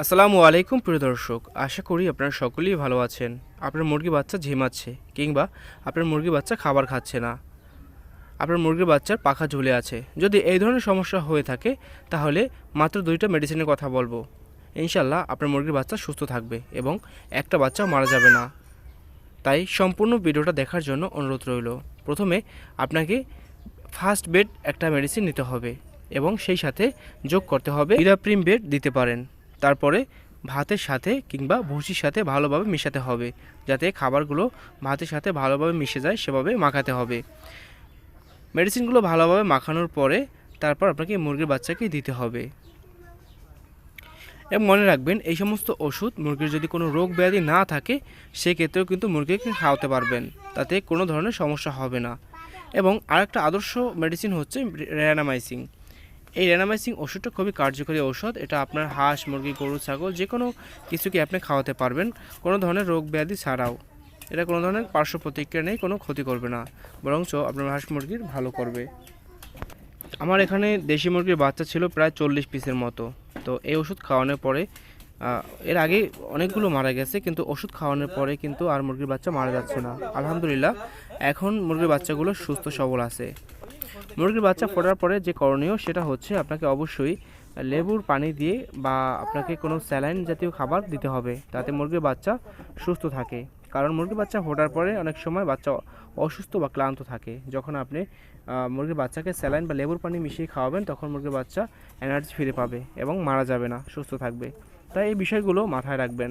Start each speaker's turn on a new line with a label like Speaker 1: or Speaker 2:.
Speaker 1: আসসালামু আলাইকুম প্রিয় দর্শক, আশা করি আপনারা সকলেই ভালো আছেন। আপনার মুরগি বাচ্চা ঝিমাচ্ছে কিংবা আপনার মুরগি বাচ্চা খাবার খাচ্ছে না, আপনার মুরগির বাচ্চার পাখা ঝুলে আছে। যদি এই ধরনের সমস্যা হয়ে থাকে তাহলে মাত্র 2টা মেডিসিনের কথা বলবো। ইনশাল্লাহ আপনার মুরগির বাচ্চা সুস্থ থাকবে এবং একটা বাচ্চা মারা যাবে না। তাই সম্পূর্ণ ভিডিওটা দেখার জন্য অনুরোধ রইল। প্রথমে আপনাকে ফার্স্ট বেড একটা মেডিসিন নিতে হবে এবং সেই সাথে যোগ করতে হবে ইরাপ্রিম বেড দিতে পারেন। তারপরে ভাতের সাথে কিংবা ভুসির সাথে ভালোভাবে মেশাতে হবে, যাতে খাবারগুলো ভাতের সাথে ভালোভাবে মিশে যায় সেভাবে মাখাতে হবে। মেডিসিনগুলো ভালোভাবে মাখানোর পরে তারপর আপনাকে মুরগির বাচ্চাকে দিতে হবে। এবং মনে রাখবেন, এই সমস্ত ওষুধ মুরগির যদি কোনো রোগ ব্যাধি না থাকে সেক্ষেত্রেও কিন্তু মুরগিকে খাওয়াতে পারবেন, তাতে কোনো ধরনের সমস্যা হবে না। এবং আরেকটা আদর্শ মেডিসিন হচ্ছে র্যানামাইসিন। এই র্যানামাইসিন ওষুধটা খুবই কার্যকরী ঔষধ। এটা আপনার হাঁস, মুরগি, গরু, ছাগল যে কোনো কিছুকে আপনি খাওয়াতে পারবেন কোনো ধরনের রোগ ব্যাধি ছাড়াও। এটা কোনো ধরনের পার্শ্ব প্রতিক্রিয়া নেই, কোনো ক্ষতি করবে না, বরঞ্চ আপনার হাঁস মুরগির ভালো করবে। আমার এখানে দেশি মুরগির বাচ্চা ছিল প্রায় 40 পিসের মতো। তো এই ওষুধ খাওয়ানোর পরে এর আগে অনেকগুলো মারা গেছে, কিন্তু ওষুধ খাওয়ানোর পরে কিন্তু আর মুরগির বাচ্চা মারা যাচ্ছে না। আলহামদুলিল্লাহ, এখন মুরগির বাচ্চাগুলো সুস্থ সবল আছে। মুরগির বাচ্চা ফোটার পরে যে করণীয় সেটা হচ্ছে আপনাকে অবশ্যই লেবুর পানি দিয়ে বা আপনাকে কোনো স্যালাইন জাতীয় খাবার দিতে হবে, তাতে মুরগির বাচ্চা সুস্থ থাকে। কারণ মুরগির বাচ্চা ফোটার পরে অনেক সময় বাচ্চা অসুস্থ বা ক্লান্ত থাকে। যখন আপনি মুরগির বাচ্চাকে স্যালাইন বা লেবুর পানি মিশিয়ে খাওয়াবেন তখন মুরগির বাচ্চা এনার্জি ফিরে পাবে এবং মারা যাবে না, সুস্থ থাকবে। তাই এই বিষয়গুলো মাথায় রাখবেন।